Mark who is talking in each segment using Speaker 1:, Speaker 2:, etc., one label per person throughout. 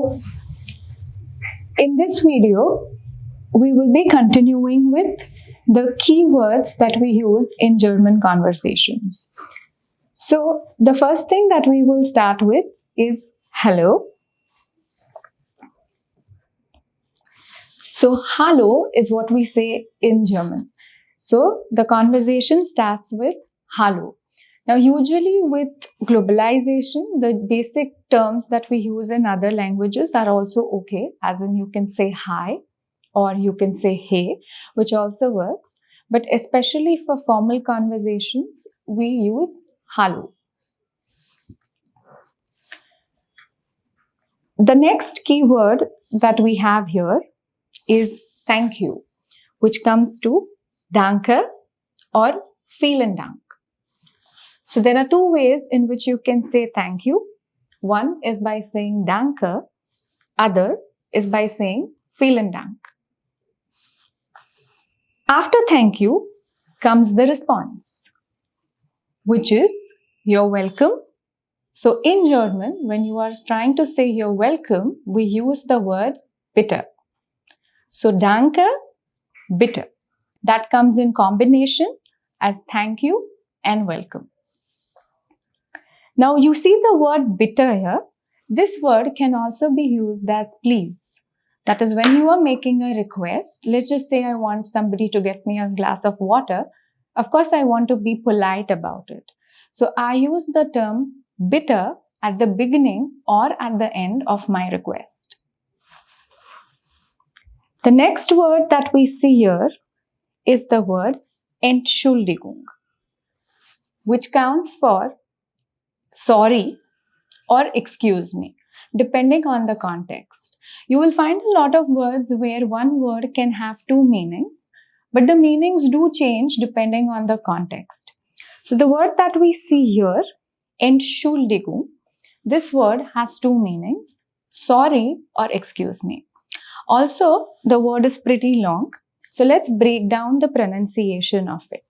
Speaker 1: So, in this video, we will be continuing with the keywords that we use in German conversations. So, the first thing that we will start with is hello. So, hallo is what we say in German. So, the conversation starts with hallo. Now, usually with globalization, the basic terms that we use in other languages are also okay, as in you can say hi or you can say hey, which also works. But especially for formal conversations, we use hallo. The next keyword that we have here is thank you, which comes to Danke or Vielen Dank. So there are two ways in which you can say thank you. One is by saying Danke, other is by saying Vielen Dank. After thank you comes the response, which is you're welcome. So in German, when you are trying to say you're welcome, we use the word Bitte. So Danke, Bitte. That comes in combination as thank you and welcome. Now you see the word bitte here. This word can also be used as please. That is when you are making a request. Let's just say I want somebody to get me a glass of water. Of course, I want to be polite about it. So I use the term bitte at the beginning or at the end of my request. The next word that we see here is the word Entschuldigung, which counts for sorry or excuse me, depending on the context. You will find a lot of words where one word can have two meanings, but the meanings do change depending on the context. So the word that we see here, Entschuldigung, this word has two meanings, sorry or excuse me. Also, the word is pretty long, so let's break down the pronunciation of it.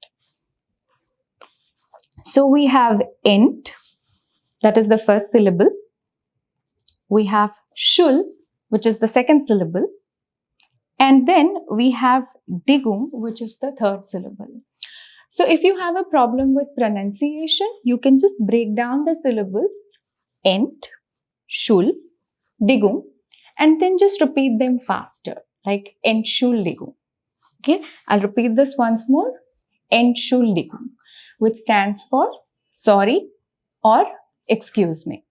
Speaker 1: So we have Ent, that is the first syllable. We have Schul, which is the second syllable. And then we have Digung, which is the third syllable. So if you have a problem with pronunciation, you can just break down the syllables Ent, Schul, Digung, and then just repeat them faster, like Entschuldigung. Okay, I'll repeat this once more. Entschuldigung, which stands for sorry or excuse me.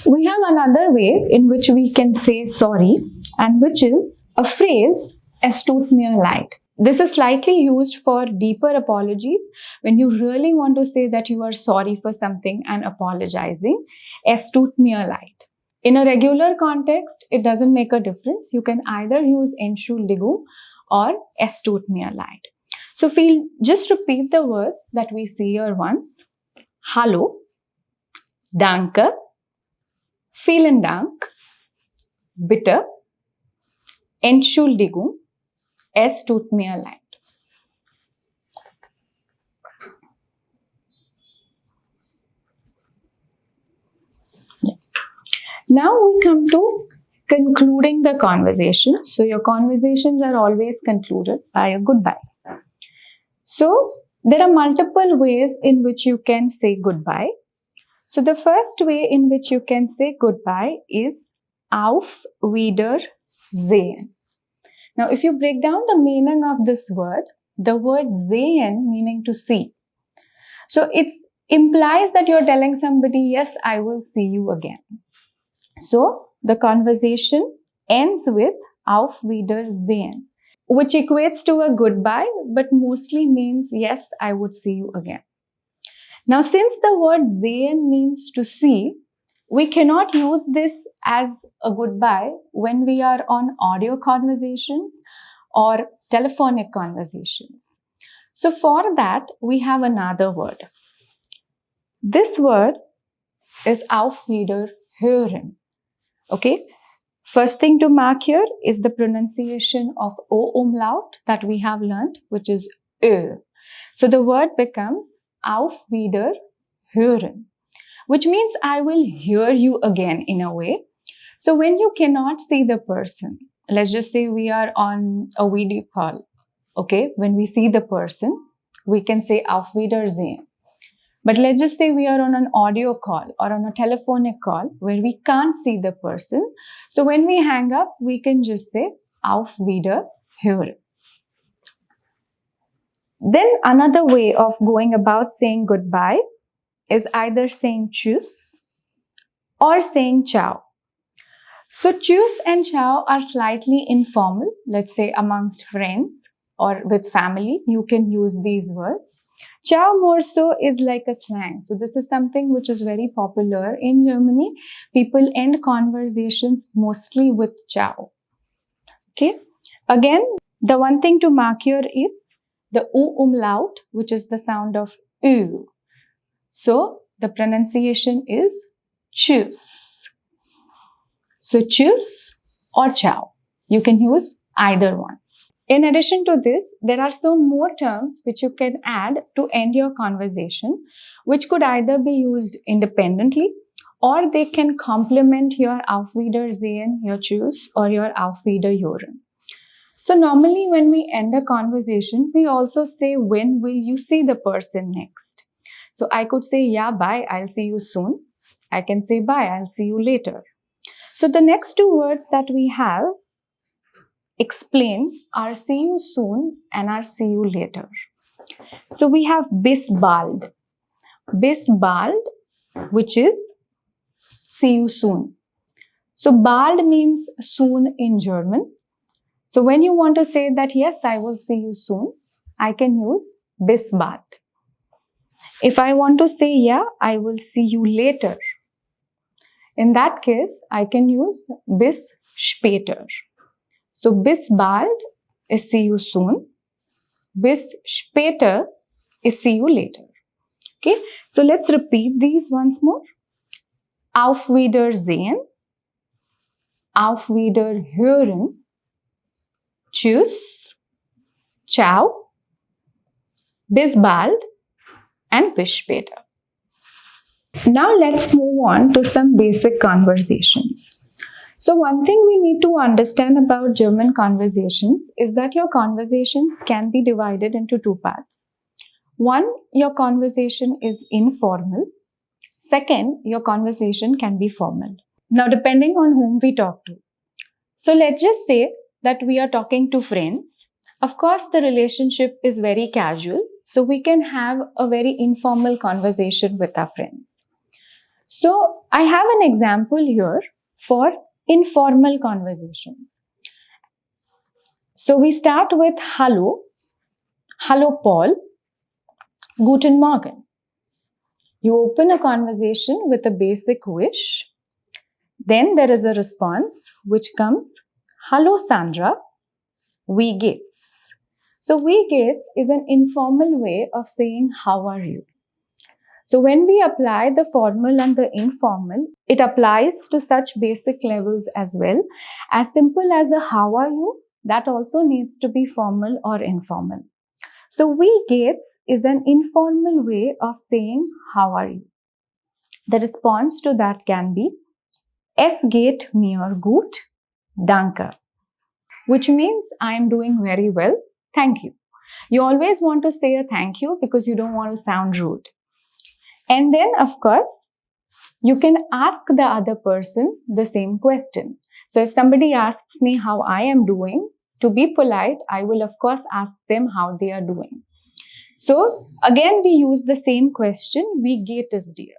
Speaker 1: We have another way in which we can say sorry, and which is a phrase, es tut mir leid. This is slightly used for deeper apologies when you really want to say that you are sorry for something and apologizing. Es tut mir leid. In a regular context, it doesn't make a difference. You can either use Entschuldigung or es tut mir leid. So just repeat the words that we see here once. Hallo, Danke, Vielen Dank, Bitte, Entschuldigung, es tut mir leid. Yeah. Now we come to concluding the conversation. So your conversations are always concluded by a goodbye. So there are multiple ways in which you can say goodbye. So the first way in which you can say goodbye is Auf Wiedersehen. Now if you break down the meaning of this word, the word sehen meaning to see. So it implies that you're telling somebody, yes, I will see you again. So the conversation ends with Auf Wiedersehen, which equates to a goodbye, but mostly means, yes, I would see you again. Now, since the word sehen means to see, we cannot use this as a goodbye when we are on audio conversations or telephonic conversations. So for that, we have another word. This word is Auf Wiederhören. Okay? First thing to mark here is the pronunciation of O umlaut that we have learned, which is Ö. So the word becomes Auf Wiederhören, which means I will hear you again in a way. So when you cannot see the person, let's just say we are on a video call, okay? When we see the person, we can say Auf Wiedersehen. But let's just say we are on an audio call or on a telephonic call where we can't see the person. So when we hang up, we can just say Auf Wiederhören. Then another way of going about saying goodbye is either saying Tschüss or saying ciao. So Tschüss and ciao are slightly informal, let's say amongst friends or with family, you can use these words. Ciao more so is like a slang. So this is something which is very popular in Germany. People end conversations mostly with ciao. Okay. Again, the one thing to mark here is the U umlaut, which is the sound of U. So the pronunciation is Tschüss. So Tschüss or ciao. You can use either one. In addition to this, there are some more terms which you can add to end your conversation, which could either be used independently or they can complement your Auf Wiedersehen, your Tschüss or your Auf Wiederhören. So normally when we end a conversation, we also say when will you see the person next. So I could say yeah, bye, I'll see you soon. I can say bye, I'll see you later. So the next two words that we have explain are see you soon and are see you later. So we have bis bald. Bis bald, which is see you soon. So bald means soon in German. So when you want to say that yes, I will see you soon, I can use bis bald. If I want to say yeah, I will see you later, in that case, I can use bis später. So bis bald is see you soon. Bis später is see you later. Okay, so let's repeat these once more. Auf Wiedersehen, Auf Wiederhören, Tschüss, ciao, bis bald and bis später. Now let's move on to some basic conversations. So one thing we need to understand about German conversations is that your conversations can be divided into two parts. One, your conversation is informal. Second, your conversation can be formal. Now depending on whom we talk to. So let's just say that we are talking to friends. Of course, the relationship is very casual. So we can have a very informal conversation with our friends. So I have an example here for informal conversations. So we start with Hallo. Hallo Paul. Guten Morgen. You open a conversation with a basic wish. Then there is a response which comes, Hallo Sandra. Wie geht's? So wie geht's is an informal way of saying how are you. So when we apply the formal and the informal, it applies to such basic levels as well. As simple as a how are you, that also needs to be formal or informal. So wie geht's is an informal way of saying how are you. The response to that can be Es geht mir gut, danke, which means I am doing very well, thank you. You always want to say a thank you because you don't want to sound rude. And then, of course, you can ask the other person the same question. So if somebody asks me how I am doing, to be polite, I will of course ask them how they are doing. So again, we use the same question, wie geht es dir?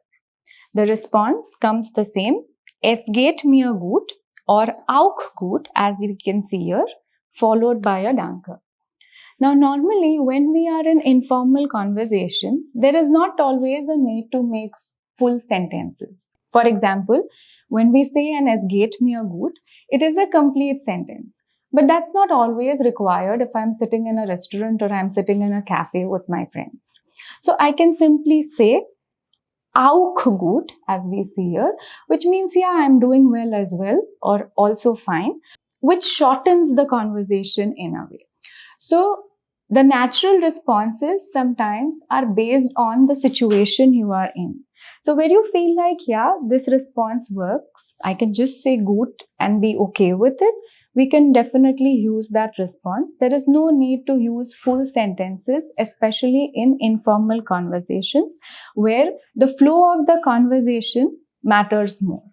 Speaker 1: The response comes the same, es geht mir gut or auch gut, as you can see here, followed by a danke. Now, normally when we are in informal conversation, there is not always a need to make full sentences. For example, when we say an es geht mir gut, it is a complete sentence. But that's not always required if I'm sitting in a restaurant or I'm sitting in a cafe with my friends. So I can simply say auch gut, as we see here, which means yeah, I'm doing well as well or also fine, which shortens the conversation in a way. So the natural responses sometimes are based on the situation you are in. So where you feel like, yeah, this response works, I can just say gut and be okay with it, we can definitely use that response. There is no need to use full sentences, especially in informal conversations where the flow of the conversation matters more.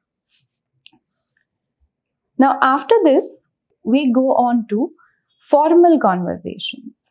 Speaker 1: Now, after this, we go on to formal conversations.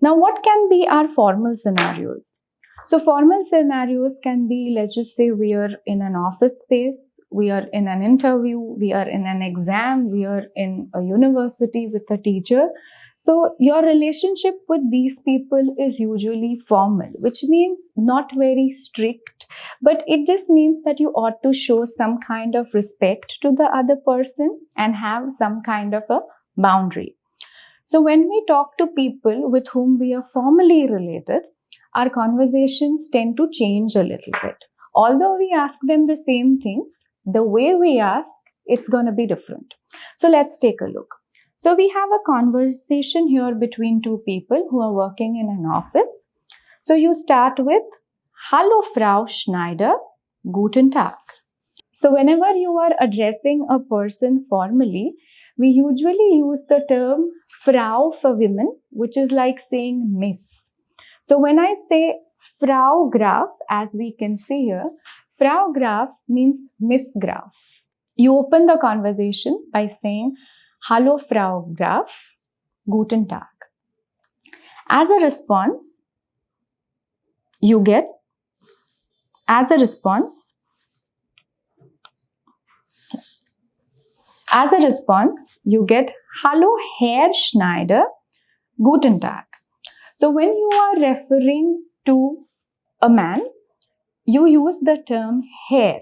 Speaker 1: Now, what can be our formal scenarios? So, formal scenarios can be, let's just say we are in an office space, we are in an interview, we are in an exam, we are in a university with a teacher. So, your relationship with these people is usually formal, which means not very strict, but it just means that you ought to show some kind of respect to the other person and have some kind of a boundary. So when we talk to people with whom we are formally related, our conversations tend to change a little bit. Although we ask them the same things, the way we ask, it's going to be different. So let's take a look. So we have a conversation here between two people who are working in an office. So you start with, Hallo Frau Schneider, guten Tag. So whenever you are addressing a person formally, we usually use the term Frau for women, which is like saying Miss. So when I say Frau Graf, as we can see here, Frau Graf means Miss Graf. You open the conversation by saying, Hallo Frau Graf, guten Tag. As a response, you get, Hallo Herr Schneider, guten Tag. So when you are referring to a man, you use the term Herr.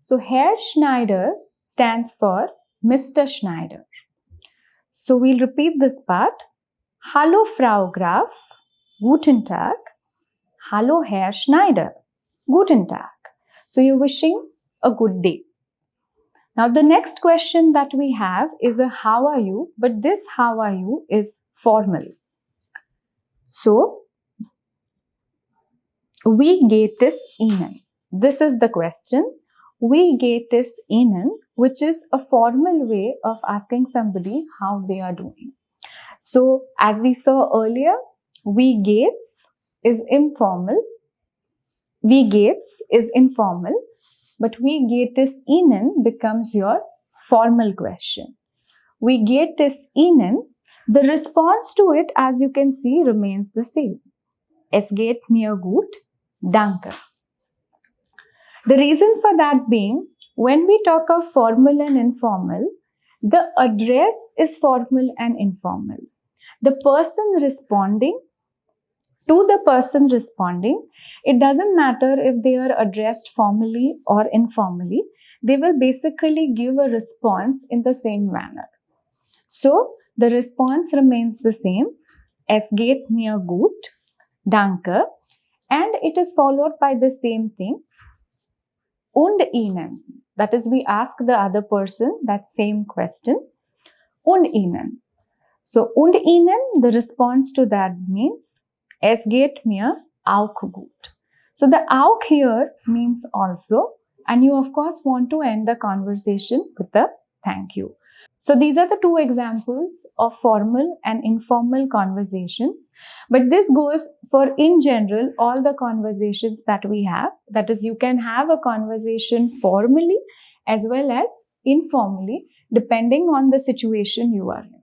Speaker 1: So Herr Schneider stands for Mr. Schneider. So we'll repeat this part. Hallo Frau Graf, guten Tag. Hallo Herr Schneider, guten Tag. So you're wishing a good day. Now the next question that we have is a how are you, but this how are you is formal. So, wie geht es Ihnen? This is the question. Wie geht es Ihnen, which is a formal way of asking somebody how they are doing. So, as we saw earlier, wie geht's is informal. Wie geht's is informal, but wie geht es Ihnen becomes your formal question. Wie geht es Ihnen? The response to it, as you can see, remains the same. Es geht mir gut, danke. The reason for that being, when we talk of formal and informal, the address is formal and informal. The person responding, to the person responding, it doesn't matter if they are addressed formally or informally, they will basically give a response in the same manner. So, the response remains the same, es geht mir gut, danke, and it is followed by the same thing, und Ihnen. That is, we ask the other person that same question, und Ihnen. So, und Ihnen, the response to that means, es geht mir auch gut. So, the auch here means also, and you of course want to end the conversation with a thank you. So these are the two examples of formal and informal conversations. But this goes for, in general, all the conversations that we have. That is, you can have a conversation formally as well as informally, depending on the situation you are in.